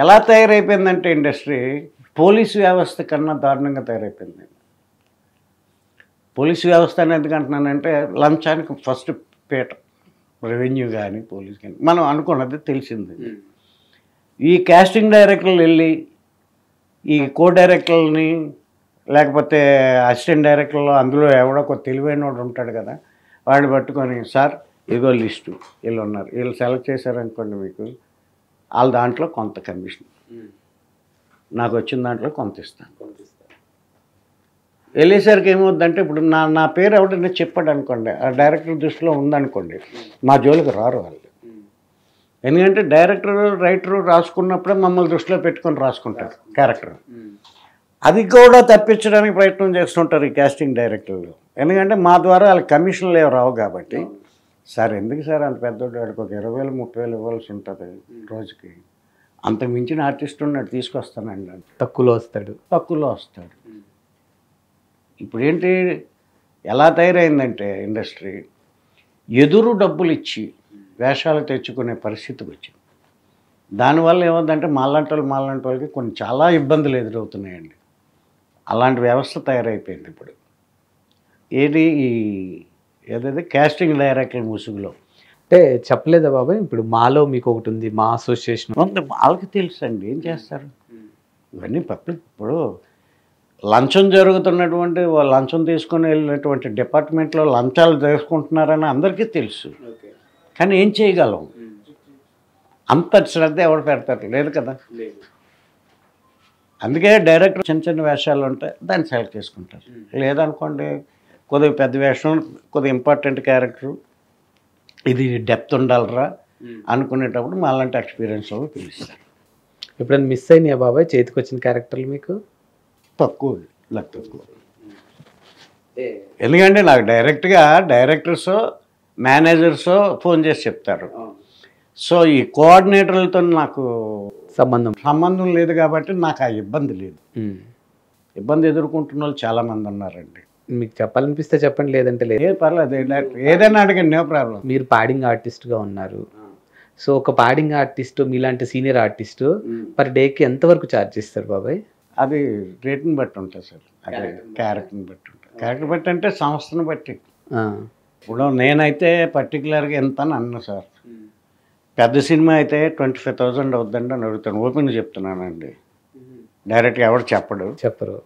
ఎలా తయారైపోయిందంటే ఇండస్ట్రీ పోలీసు వ్యవస్థ కన్నా దారుణంగా తయారైపోయింది. పోలీసు వ్యవస్థ అని ఎందుకు అంటున్నానంటే లంచానికి ఫస్ట్ పీట, రెవెన్యూ కానీ పోలీస్ కానీ మనం అనుకున్నది తెలిసింది. ఈ కాస్టింగ్ డైరెక్టర్లు వెళ్ళి ఈ కో డైరెక్టర్లని లేకపోతే అసిస్టెంట్ డైరెక్టర్లు అందులో ఎవడో ఒక తెలివైన వాడు ఉంటాడు కదా, వాడు పట్టుకొని సార్ ఇగో లిస్టు వీళ్ళు ఉన్నారు, వీళ్ళు సెలెక్ట్ చేశారనుకోండి, మీకు వాళ్ళ దాంట్లో కొంత కమిషన్, నాకు వచ్చిన దాంట్లో కొంత ఇస్తాను. వెళ్ళేసరికి ఏమవుద్దంటే ఇప్పుడు నా పేరు ఎవడన్నా చెప్పాడు అనుకోండి, ఆ డైరెక్టర్ దృష్టిలో ఉందనుకోండి, మా జోలికి రారు వాళ్ళు. ఎందుకంటే డైరెక్టర్ రైటరు రాసుకున్నప్పుడే మమ్మల్ని దృష్టిలో పెట్టుకొని రాసుకుంటారు క్యారెక్టర్. అది కూడా తప్పించడానికి ప్రయత్నం చేస్తుంటారు ఈ కాస్టింగ్ డైరెక్టర్లు. ఎందుకంటే మా ద్వారా వాళ్ళకి కమిషన్లు ఏమి రావు కాబట్టి, సార్ ఎందుకు సార్ అంత పెద్దోడు, వాడికి ఒక 20,000-30,000 ఇవ్వాల్సి ఉంటుంది రోజుకి, అంతకు మించిన ఆర్టిస్ట్ ఉన్నాడు తీసుకొస్తానండి, తక్కువలో వస్తాడు. ఇప్పుడు ఏంటి ఎలా తయారైందంటే ఇండస్ట్రీ ఎదురు డబ్బులు ఇచ్చి వేషాలు తెచ్చుకునే పరిస్థితికి వచ్చింది. దానివల్ల ఏమవుతుందంటే మాలాంటి వాళ్ళకి కొన్ని చాలా ఇబ్బందులు ఎదురవుతున్నాయండి. అలాంటి వ్యవస్థ తయారైపోయింది ఇప్పుడు. ఏదైతే కాస్టింగ్ డైరెక్టర్ ముసుగులో అంటే చెప్పలేదా బాబాయ్, ఇప్పుడు మాలో మీకు ఒకటి ఉంది, మా అసోసియేషన్ వాళ్ళకి తెలుసు అండి, ఏం చేస్తారు ఇవన్నీ పబ్లిక్. ఇప్పుడు లంచం జరుగుతున్నటువంటి లంచం తీసుకొని వెళ్ళినటువంటి డిపార్ట్మెంట్లో లంచాలు తీసుకుంటున్నారని అందరికీ తెలుసు, కానీ ఏం చేయగలం? అంత శ్రద్ధ ఎవరు పెడతారు? లేదు కదా. అందుకే డైరెక్టర్ చిన్న చిన్న వేషాలు ఉంటాయి, దాన్ని సెలెక్ట్ చేసుకుంటారు. లేదనుకోండి కొద్దిగా పెద్ద వేషం, కొద్దిగా ఇంపార్టెంట్ క్యారెక్టరు, ఇది డెప్త్ ఉండాలరా అనుకునేటప్పుడు మా అలాంటి ఎక్స్పీరియన్స్ వాళ్ళు పిలుస్తారు. ఎప్పుడైనా మిస్ అయినాయా బాబాయ్ చేతికి వచ్చిన క్యారెక్టర్లు మీకు? తక్కువ. ఎందుకంటే నాకు డైరెక్ట్గా డైరెక్టర్సో మేనేజర్సో ఫోన్ చేసి చెప్తారు. సో ఈ కోఆర్డినేటర్లతో నాకు సంబంధం లేదు కాబట్టి నాకు ఆ ఇబ్బంది లేదు. ఇబ్బంది ఎదుర్కొంటున్న వాళ్ళు చాలామంది ఉన్నారండి. మీకు చెప్పాలనిపిస్తే చెప్పండి, లేదంటే లేదు. పర్లేదు, ఏదైనా అడగండి, నో ప్రాబ్లం. మీరు పాడింగ్ ఆర్టిస్ట్గా ఉన్నారు. సో ఒక పాడింగ్ ఆర్టిస్ట్ మీలాంటి సీనియర్ ఆర్టిస్టు పర్ డేకి ఎంతవరకు ఛార్జ్ చేస్తారు బాబాయ్? అది రేట్ని బట్టి ఉంటుంది సార్, అదే క్యారెక్టర్ని బట్టి ఉంటుంది. క్యారెక్టర్ బట్టి అంటే సంస్థను బట్టి. ఇప్పుడు నేనైతే పర్టికులర్గా ఎంత అని అన్నా సార్, పెద్ద సినిమా అయితే 25,000 అవుద్దండి అని అడుగుతాను, ఓపెన్గా చెప్తున్నానండి. డైరెక్ట్గా ఎవరు చెప్పరు.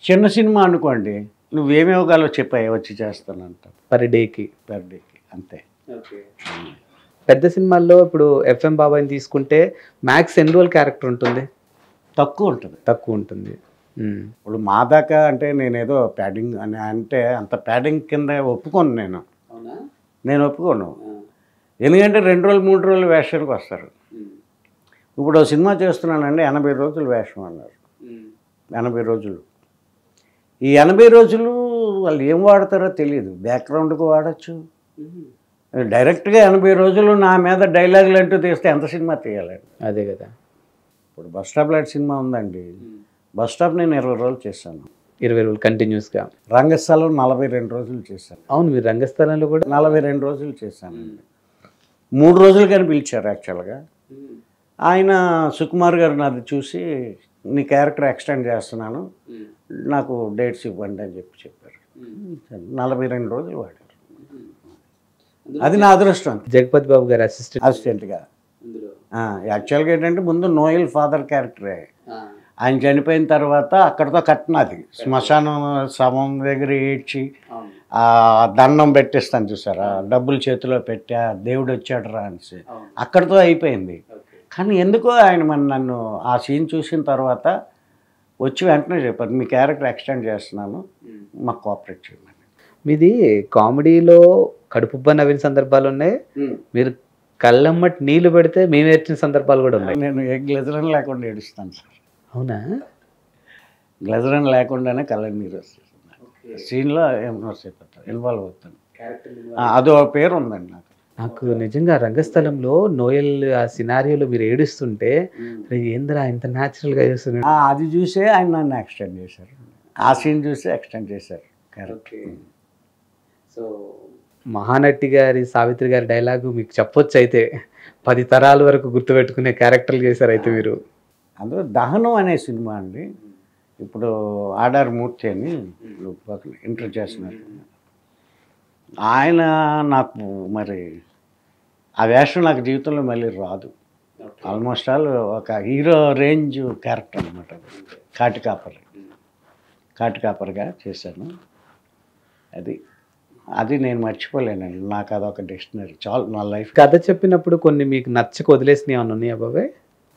చిన్న సినిమా అనుకోండి, నువ్వేమి ఇవ్వగలవు చెప్పాయి వచ్చి చేస్తానంట. పర్ డేకి అంతే. పెద్ద సినిమాల్లో ఇప్పుడు ఎఫ్ఎం బాబాయ్ని తీసుకుంటే మ్యాక్స్ ఎన్ని రోజులు క్యారెక్టర్ ఉంటుంది? తక్కువ ఉంటుంది. ఇప్పుడు మా దాకా అంటే నేనేదో ప్యాడింగ్ అని అంటే అంత ప్యాడింగ్ కింద ఒప్పుకోను. నేను ఒప్పుకోను. ఎందుకంటే 2 రోజులు 3 రోజులు వేషానికి వస్తారు. ఇప్పుడు ఓ సినిమా చేస్తున్నానండి 80 రోజులు వేషం అన్నారు. 80 రోజులు. ఈ 80 రోజులు వాళ్ళు ఏం వాడతారో తెలియదు. బ్యాక్గ్రౌండ్కి వాడచ్చు, డైరెక్ట్గా 80 రోజులు నా మీద డైలాగులు అంటూ తీస్తే ఎంత సినిమా తీయాలండి? అదే కదా. ఇప్పుడు బస్ స్టాప్ లాంటి సినిమా ఉందండి. బస్ స్టాప్ నేను 20 రోజులు చేశాను. 20 రోజులు కంటిన్యూస్గా. రంగస్థలం 42 రోజులు చేశాను. అవును, మీరు రంగస్థలంలో కూడా 42 రోజులు చేశానండి. 3 రోజులు కానీ పిలిచారు యాక్చువల్గా. ఆయన సుకుమార్ గారు నాది చూసి నీ క్యారెక్టర్ ఎక్స్టెండ్ చేస్తున్నాను, నాకు డేట్స్ ఇవ్వండి అని చెప్పారు. 42 రోజులు వాడారు. అది నా అదృష్టం. జగపతి బాబు గారు అసిస్టెంట్గా. యాక్చువల్గా ఏంటంటే ముందు నోయల్ ఫాదర్ క్యారెక్టరే. ఆయన చనిపోయిన తర్వాత అక్కడితో కట్టినది శ్మశానం శవం దగ్గర ఏడ్చి దండం పెట్టేస్తాను చూసారా, డబ్బులు చేతిలో పెట్టా దేవుడు వచ్చాడు రా అనేసి అక్కడితో అయిపోయింది. కానీ ఎందుకో ఆయన నన్ను ఆ సీన్ చూసిన తర్వాత వచ్చి వెంటనే చెప్పారు మీ క్యారెక్టర్ ఎక్స్టెండ్ చేస్తున్నాను, మాకు కోఆపరేట్ చేయమని. మీది కామెడీలో కడుపుబ్బ నవ్విన సందర్భాలు ఉన్నాయి, మీరు కళ్ళమ్మటి నీళ్లు పెడితే మేము ఏడ్చిన సందర్భాలు కూడా ఉన్నాయి. నేను ఏ గ్లెజరన్ లేకుండా ఏడుస్తాను సార్. అవునా? గ్లెజరన్ లేకుండానే కళ్ళ నీరు వస్తుంది. సీన్లో ఇన్వాల్వ్ అవుతాను. అదో పేరు ఉందండి నాకు. నాకు నిజంగా రంగస్థలంలో నోయల్ ఆ సినారియోలో మీరు ఏడుస్తుంటే ఏంద్రా ఇంత న్యాచురల్గా చేస్తున్నారు. అది చూసే ఆయన నన్ను ఎక్స్టెండ్ చేశారు. ఆ సీన్ చూసి ఎక్స్టెండ్ చేశారు క్యారెక్టర్. సో మహానటి గారి సావిత్రి గారి డైలాగు మీకు చెప్పొచ్చు అయితే 10 తరాల వరకు గుర్తుపెట్టుకునే క్యారెక్టర్లు చేశారు అయితే మీరు. అందులో దహనం అనే సినిమా అండి. ఇప్పుడు ఆడార్ మూర్తి అని ఇంటర్ చేస్తున్నారు. ఆయన నాకు మరి ఆ వేషం నాకు జీవితంలో మళ్ళీ రాదు. ఆల్మోస్ట్ ఆల్ ఒక హీరో రేంజ్ క్యారెక్టర్ అనమాట. కాటికాపర్గా చేశాను. అది నేను మర్చిపోలేనండి. నాకు అదొక డిక్షనరీ చాలు నా లైఫ్. కథ చెప్పినప్పుడు కొన్ని మీకు నచ్చక వదిలేసినవి ఏమన్నా ఉన్నాయా బాబాయ్?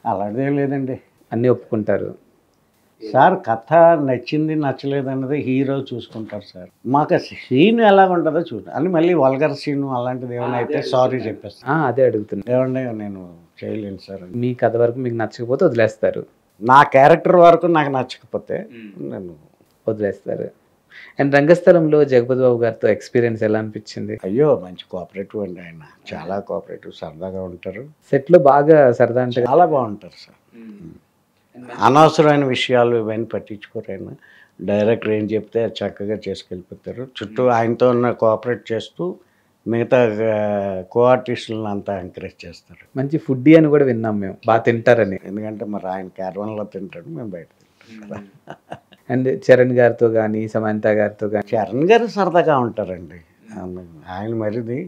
అలాంటిదేం లేదండి, అన్నీ ఒప్పుకుంటారు సార్. కథ నచ్చింది నచ్చలేదు అన్నది హీరో చూసుకుంటారు సార్. మాకు సీన్ ఎలా ఉంటుందో అని మళ్ళీ వల్గర్ సీన్ అలాంటిది ఏమైనా అయితే సారీ చెప్పేస్తాను. అదే అడుగుతున్నా. ఏమంటే నేను చేయలేను సార్. మీ కథ వరకు మీకు నచ్చకపోతే వదిలేస్తారు. నా క్యారెక్టర్ వరకు నాకు నచ్చకపోతే నేను వదిలేస్తారు. అండ్ రంగస్థలంలో జగపతి బాబు గారితో ఎక్స్పీరియన్స్ ఎలా అనిపించింది? అయ్యో మంచి కోఆపరేటివ్ అండి. ఆయన చాలా కోఆపరేటివ్, సరదాగా ఉంటారు. సెట్లో బాగా సరదా అంటే చాలా బాగుంటారు సార్. అనవసరమైన విషయాలు ఇవన్నీ పట్టించుకోరు. ఆయన డైరెక్టర్ ఏం చెప్తే చక్కగా చేసుకెళ్ళిపోతారు. చుట్టూ ఆయనతో ఉన్న కోఆపరేట్ చేస్తూ మిగతా కో ఆర్టిస్టులను అంతా ఎంకరేజ్ చేస్తారు. మంచి ఫుడ్డీ అని కూడా విన్నాం మేము, బాగా తింటారని. ఎందుకంటే మరి ఆయన క్యారవన్లో తింటాడు, మేము బయట తింటాం. అండ్ చరణ్ గారితో కానీ సమంత గారితో కానీ. చరణ్ గారు సరదాగా ఉంటారండి. ఆయన మరిది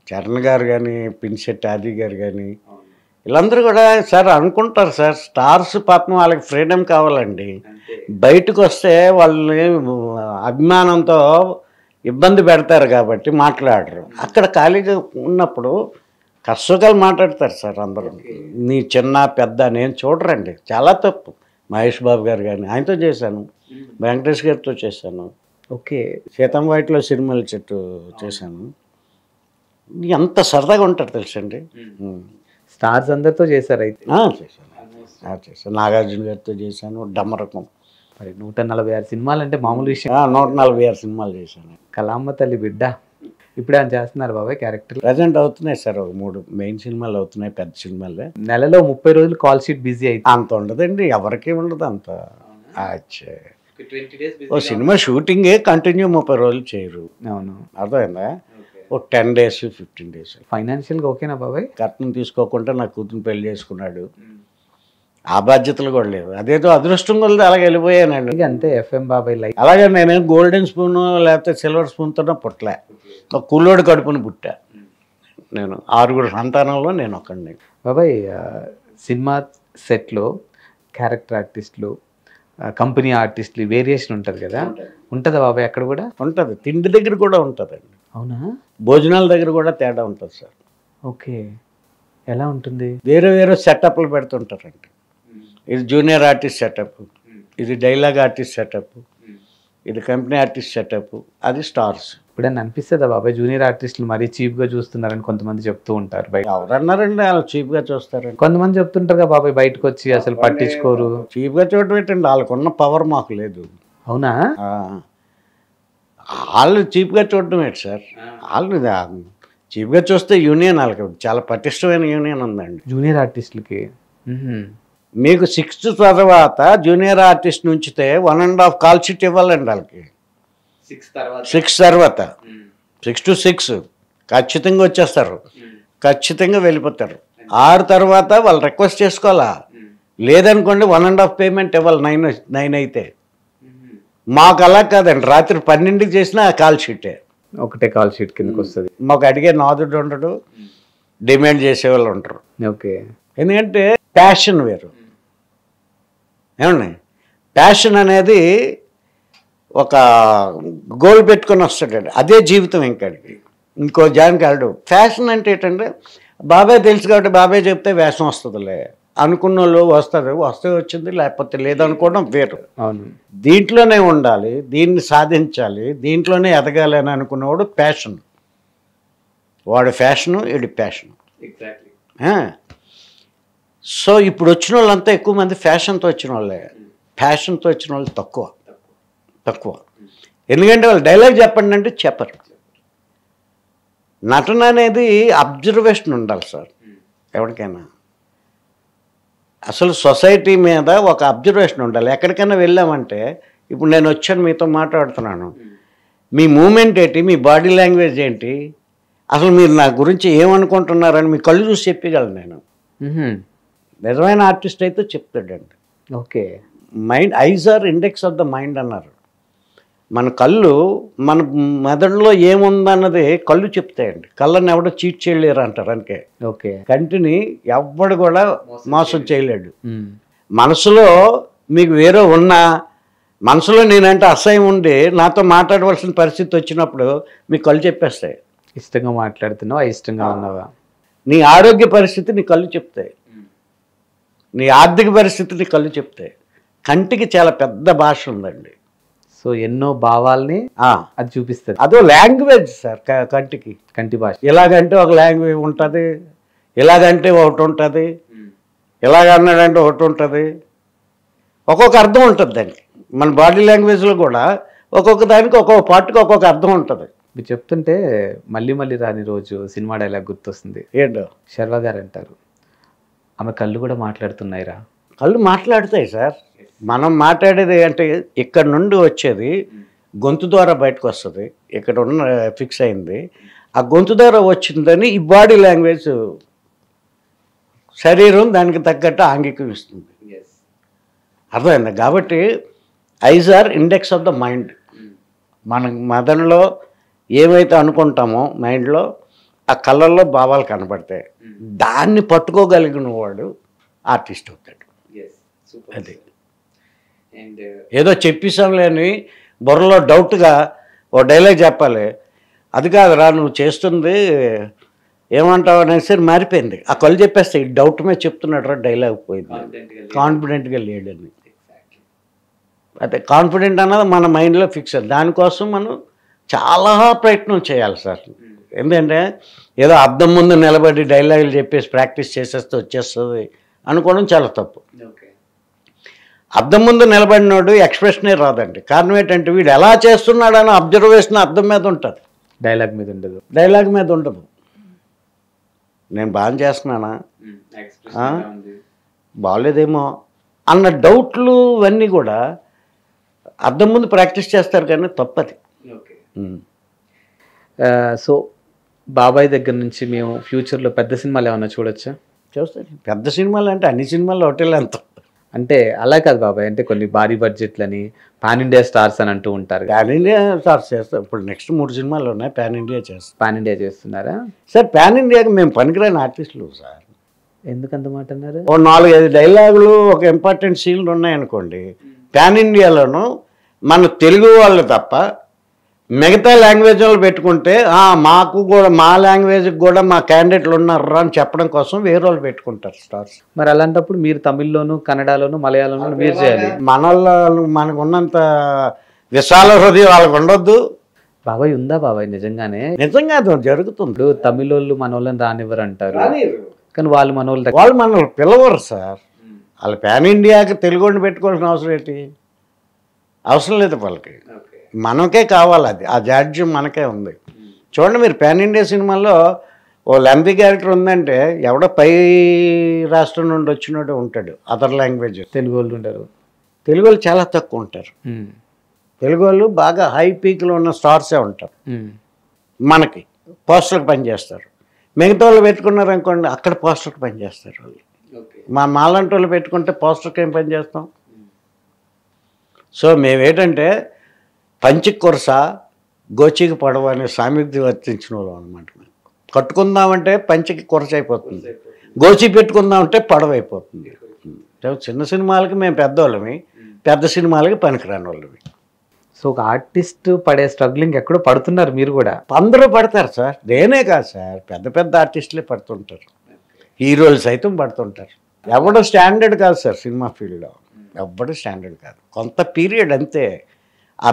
చరణ్ గారు కానీ పిన్సెట్టి ఆది గారు కానీ వీళ్ళందరూ కూడా సార్ అనుకుంటారు సార్, స్టార్స్ పాపం వాళ్ళకి ఫ్రీడమ్ కావాలండి. బయటకు వస్తే వాళ్ళని అభిమానంతో ఇబ్బంది పెడతారు కాబట్టి మాట్లాడరు. అక్కడ ఖాళీగా ఉన్నప్పుడు కష్టకాలు మాట్లాడతారు సార్ అందరూ. నీ చిన్న పెద్ద నేను చూడరండి, చాలా తప్పు. మహేష్ బాబు గారు కానీ ఆయనతో చేశాను, వెంకటేష్ గారితో చేశాను. ఓకే, సీతం వైట్లో సినిమాల చెట్టు చేశాను. ఎంత సరదాగా ఉంటారు తెలుసండి. స్టార్స్ అందరితో చేశారు అయితే. చేశాను, నాగార్జున గారితో చేశాను. డమ్మరకం మరి 146 సినిమాలు అంటే మామూలు విషయం. 146 సినిమాలు చేశాను. కలామ్మ తల్లి బిడ్డ ఇప్పుడు ఆయన చేస్తున్నారు బాబాయ్ క్యారెక్టర్. ప్రజెంట్ అవుతున్నాయి సార్, 3 మెయిన్ సినిమాలు అవుతున్నాయి, పెద్ద సినిమాలే. నెలలో 30 రోజులు కాల్ షీట్ బిజీ అయితే. అంత ఉండదండి, ఎవరికి ఉండదు అంత. ఓ సినిమా షూటింగే కంటిన్యూ 30 రోజులు చేయరు. అవును, అర్థమైందా? ఓ 10 days 15 days. ఫైనాన్షియల్గా ఓకేనా బాబాయ్? కట్నం తీసుకోకుండా నా కూతురు పెళ్లి చేసుకున్నాడు, ఆ బాధ్యతలు కూడా లేవు. అదేదో అదృష్టం కొలది అలాగే వెళ్ళిపోయానండి. అంతే ఎఫ్ఎం బాబాయ్ లైఫ్. అలాగే నేనేం గోల్డెన్ స్పూన్ లేకపోతే సిల్వర్ స్పూన్తోనే పుట్టలే, ఒక కుల్లోడి కడుపుని పుట్టా. నేను 6 సంతానంలో నేను ఒక్కడిని. బాబాయ్ సినిమా సెట్లో క్యారెక్టర్ ఆర్టిస్టులు, కంపెనీ ఆర్టిస్టులు వేరియేషన్ ఉంటుంది కదా, ఉంటుందా బాబాయ్? అక్కడ కూడా ఉంటుంది, తిండి దగ్గర కూడా ఉంటుందండి. అవునా? భోజనాల దగ్గర కూడా తేడా ఉంటుంది సార్. ఓకే, ఎలా ఉంటుంది? వేరే వేరే సెటప్లు పెడుతుంటారండి. ఇది జూనియర్ ఆర్టిస్ట్ సెటప్, ఇది డైలాగ్ ఆర్టిస్ట్ సెటప్, ఇది కంపెనీ ఆర్టిస్ట్ సెటప్, అది స్టార్స్. ఇప్పుడైనా అనిపిస్తుందా బాబాయ్ జూనియర్ ఆర్టిస్టులు మరీ చీప్గా చూస్తున్నారని కొంతమంది చెప్తూ ఉంటారు బయట? ఎవరన్నారండి వాళ్ళు చీప్గా చూస్తారండి? కొంతమంది చెప్తుంటారు కదా బాబాయ్ బయటకు వచ్చి అసలు పట్టించుకోరు. చీప్గా చూడటం ఏంటండి, వాళ్ళకున్న పవర్ మాకు లేదు. అవునా? వాళ్ళు చీప్గా చూడటం ఏంటి సార్? వాళ్ళు చీప్గా చూస్తే యూనియన్ వాళ్ళకి చాలా పటిష్టమైన యూనియన్ ఉందండి జూనియర్ ఆర్టిస్టులకి. మీకు 6th తర్వాత జూనియర్ ఆర్టిస్ట్ నుంచితే 1.5 కాల్ షీట్ ఇవ్వాలండి వాళ్ళకి. 6 తర్వాత 6 to 6 ఖచ్చితంగా వచ్చేస్తారు, ఖచ్చితంగా వెళ్ళిపోతారు. 6 తర్వాత వాళ్ళు రిక్వెస్ట్ చేసుకోవాలా, లేదనుకోండి 1.5 పేమెంట్ ఇవ్వాలి. 9 అయితే. మాకు అలా కాదండి, రాత్రి 12కి చేసినా ఆ కాల్ షీటే, ఒకటే కాల్ షీట్ కిందకి వస్తుంది. మాకు అడిగే నాదుడు ఉండడు, డిమాండ్ చేసేవాళ్ళు ఉంటారు. ఓకే. ఎందుకంటే ప్యాషన్ వేరు. ఏమండి, ప్యాషన్ అనేది ఒక గోల్ పెట్టుకొని వస్తాడండి, అదే జీవితం. ఇంకో జానికి వెళ్ళడు. ఫ్యాషన్ అంటే ఏంటంటే బాబాయ్ తెలుసు కాబట్టి బాబాయ్ చెప్తే వేషం వస్తుందిలే అనుకున్న వాళ్ళు వస్తారు, వస్తే వచ్చింది లేకపోతే లేదనుకోవడం వేరు. అవును. దీంట్లోనే ఉండాలి, దీన్ని సాధించాలి, దీంట్లోనే ఎదగాలి అని అనుకున్నవాడు ప్యాషన్. వాడు ఫ్యాషను, వీడి ప్యాషన్. సో ఇప్పుడు వచ్చిన వాళ్ళంతా ఎక్కువ మంది ఫ్యాషన్తో వచ్చిన వాళ్ళే, ఫ్యాషన్తో వచ్చిన వాళ్ళు తక్కువ. ఎందుకంటే వాళ్ళు డైలాగ్ చెప్పండి అంటే చెప్పరు. నటన అనేది అబ్జర్వేషన్ ఉండాలి సార్ ఎవరికైనా. అసలు సొసైటీ మీద ఒక అబ్జర్వేషన్ ఉండాలి. ఎక్కడికైనా వెళ్ళామంటే, ఇప్పుడు నేను వచ్చాను మీతో మాట్లాడుతున్నాను, మీ మూమెంట్ ఏంటి, మీ బాడీ లాంగ్వేజ్ ఏంటి, అసలు మీరు నా గురించి ఏమనుకుంటున్నారని మీ కళ్ళు చూసి చెప్పగలను నేను. నిజమైన ఆర్టిస్ట్ అయితే చెప్తాడండి. Okay. Mind, eyes are index of the mind అన్నారు. మన కళ్ళు, మన మెదడులో ఏముందన్నది కళ్ళు చెప్తాయండి. కళ్ళని ఎవడో చీట్ చేయలేరు అంటారు అందుకే. ఓకే. కంటిని ఎవ్వడు కూడా మోసం చేయలేడు. మనసులో మీకు వేరే ఉన్నా, మనసులో నేనంటే అసహ్యం ఉండి నాతో మాట్లాడవలసిన పరిస్థితి వచ్చినప్పుడు మీ కళ్ళు చెప్పేస్తాయి. ఇష్టంగా మాట్లాడుతున్నావా, ఇష్టంగా ఉన్నావా, నీ ఆరోగ్య పరిస్థితి నీ కళ్ళు చెప్తాయి, నీ ఆర్థిక పరిస్థితి నీ కళ్ళు చెప్తాయి. కంటికి చాలా పెద్ద భాష ఉందండి. సో ఎన్నో భావాల్ని అది చూపిస్తుంది. అదో లాంగ్వేజ్ సార్ కంటికి, కంటి భాష. ఇలాగంటే ఒక లాంగ్వేజ్ ఉంటుంది, ఇలాగంటే ఒకటి ఉంటుంది, ఇలాగన్నాడంటే ఒకటి ఉంటుంది, ఒక్కొక్క అర్థం ఉంటుంది దానికి. మన బాడీ లాంగ్వేజ్లో కూడా ఒక్కొక్క దానికి ఒక్కొక్క పార్ట్కి ఒక్కొక్క అర్థం ఉంటుంది. మీరు చెప్తుంటే మళ్ళీ మళ్ళీ రాని రోజు సినిమా డైలాగ్ గుర్తొస్తుంది. ఏంటో శర్వా గారు అంటారు, ఆమె కళ్ళు కూడా మాట్లాడుతున్నాయిరా. కళ్ళు మాట్లాడతాయి సార్. మనం మాట్లాడేది అంటే ఇక్కడ నుండి వచ్చేది గొంతు ద్వారా బయటకు వస్తుంది, ఇక్కడ ఉన్న ఫిక్స్ అయింది, ఆ గొంతు ద్వారా వచ్చిందని ఈ బాడీ లాంగ్వేజ్ శరీరం దానికి తగ్గట్టు ఆంగీకరిస్తుంది. అర్థమైంది. కాబట్టి eyes are index of the mind. మన మెదడులో ఏమైతే అనుకుంటామో మైండ్లో ఆ కళ్ళల్లో భావాలు కనబడతాయి. దాన్ని పట్టుకోగలిగిన వాడు ఆర్టిస్ట్ అవుతాడు. అది ఏదో చెప్పేసాంలే అని బుర్రలో డౌట్గా ఓ డైలాగ్ చెప్పాలి, అది కాదురా నువ్వు చేస్తుంది ఏమంటావు అనేసి మారిపోయింది. ఆ కళ్ళు చెప్పేస్తే ఈ డౌట్ మీద చెప్తున్నాడు రా, డైలాగ్ పోయింది, కాన్ఫిడెంట్గా లేడని. అదే కాన్ఫిడెంట్ అన్నది మన మైండ్లో ఫిక్స్ అయ్యింది. దానికోసం మనం చాలా ప్రయత్నం చేయాలి సార్. ఎందుకంటే ఏదో అద్దం ముందు నిలబడి డైలాగులు చెప్పేసి ప్రాక్టీస్ చేసేస్తే వచ్చేస్తుంది అనుకోవడం చాలా తప్పు. అద్దం ముందు నిలబడినోడు ఎక్స్ప్రెషనే రాదండి. కారణం ఏంటంటే వీడు ఎలా చేస్తున్నాడు అని అబ్జర్వేషన్ అద్దం మీద ఉంటుంది, డైలాగ్ మీద ఉండదు. డైలాగ్ మీద ఉండదు. నేను బాగా చేస్తున్నానా, బాగోలేదేమో అన్న డౌట్లు ఇవన్నీ కూడా అద్దం ముందు ప్రాక్టీస్ చేస్తారు కానీ తప్పది. సో బాబాయ్ దగ్గర నుంచి మేము ఫ్యూచర్లో పెద్ద సినిమాలు ఏమన్నా చూడొచ్చా? చూస్తాను. పెద్ద సినిమాలు అంటే అన్ని సినిమాలు హోటల్ ఎంత అంటే అలా కాదు బాబాయ్, అంటే కొన్ని భారీ బడ్జెట్లని పాన్ ఇండియా స్టార్స్ అని అంటూ ఉంటారు. పాన్ ఇండియా స్టార్స్ చేస్తాం. ఇప్పుడు నెక్స్ట్ 3 సినిమాలు ఉన్నాయి పాన్ ఇండియా చేస్తాం. పాన్ ఇండియా చేస్తున్నారా సార్? పాన్ ఇండియాకి మేము పనికిరాని ఆర్టిస్టులు సార్. ఎందుకంత మాట అన్నారు? ఓ 4-5 డైలాగులు ఒక ఇంపార్టెంట్ సీన్లు ఉన్నాయనుకోండి, పాన్ ఇండియాలోనూ మన తెలుగు వాళ్ళు తప్ప మిగతా లాంగ్వేజ్ వాళ్ళు పెట్టుకుంటే మాకు కూడా మా లాంగ్వేజ్కి కూడా మా క్యాండిడేట్లు ఉన్నారు అని చెప్పడం కోసం వేరే వాళ్ళు పెట్టుకుంటారు స్టార్స్. మరి అలాంటప్పుడు మీరు తమిళ్లోను, కన్నడలోను, మలయాళంలో మీరు చేయాలి. మనలో మనకు ఉన్నంత విశాల హృదయం వాళ్ళకు ఉండొద్దు. బాబాయ్ ఉందా బాబాయ్ నిజంగానే? నిజంగా అది జరుగుతుంది. ఇప్పుడు తమిళోళ్ళు మనోళ్ళని రానివ్వరు అంటారు, కానీ వాళ్ళు మనోళ్ళు వాళ్ళు మన పిలవరు సార్. వాళ్ళు పాన్ ఇండియాకి తెలుగుని పెట్టుకోవాల్సిన అవసరం ఏంటి? అవసరం లేదు వాళ్ళకి. మనకే కావాలి అది, ఆ జాడ్జ్యం మనకే ఉంది. చూడండి మీరు పాన్ ఇండియా సినిమాలో ఓ లెంబీ క్యారెక్టర్ ఉందంటే ఎవడో పై రాష్ట్రం నుండి వచ్చినట్టు ఉంటాడు, అదర్ లాంగ్వేజ్. తెలుగు వాళ్ళు ఉంటారు, తెలుగు వాళ్ళు చాలా తక్కువ ఉంటారు. తెలుగు వాళ్ళు బాగా హై పీక్లో ఉన్న స్టార్సే ఉంటారు. మనకి పోస్టర్కి పనిచేస్తారు. మిగతా వాళ్ళు పెట్టుకున్నారు అనుకోండి, అక్కడ పోస్టర్కి పనిచేస్తారు వాళ్ళు. మాలాంటి వాళ్ళు పెట్టుకుంటే పోస్టర్కి ఏం పని చేస్తాం? సో మేమేంటంటే పంచికి కొరస గోచికి పడవ అనే సామెత వర్తించిన వాళ్ళం అనమాట. కట్టుకుందామంటే పంచికి కొరస అయిపోతుంది, గోచి పెట్టుకుందామంటే పడవ అయిపోతుంది. చిన్న సినిమాలకి మేము పెద్దవాళ్ళమి, పెద్ద సినిమాలకి పనికిరాని వాళ్ళమి. సో ఒక ఆర్టిస్ట్ పడే స్ట్రగ్లింగ్ ఎక్కడో పడుతున్నారు మీరు కూడా. అందరూ పడతారు సార్, నేనే కాదు సార్, పెద్ద పెద్ద ఆర్టిస్టులే పడుతుంటారు, హీరోలు సైతం పడుతుంటారు. ఎవడో స్టాండర్డ్ కాదు సార్ సినిమా ఫీల్డ్లో, ఎవడో స్టాండర్డ్ కాదు. కొంత పీరియడ్ అంతే, ఆ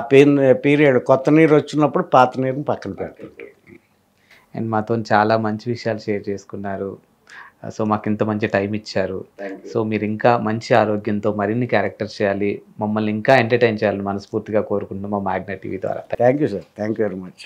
పీరియడ్ కొత్త నీరు వచ్చినప్పుడు పాత నీరుని పక్కన పెడుతుంటారు. అండ్ మాతో చాలా మంచి విషయాలు షేర్ చేసుకున్నారు. సో మాకు ఇంత మంచి టైం ఇచ్చారు. సో మీరు ఇంకా మంచి ఆరోగ్యంతో మరిన్ని క్యారెక్టర్స్ చేయాలి, మమ్మల్ని ఇంకా ఎంటర్టైన్ చేయాలని మనస్ఫూర్తిగా కోరుకుంటున్నాం మా మ్యాగ్నెట్ టీవీ ద్వారా. Thank you sir, thank you very much.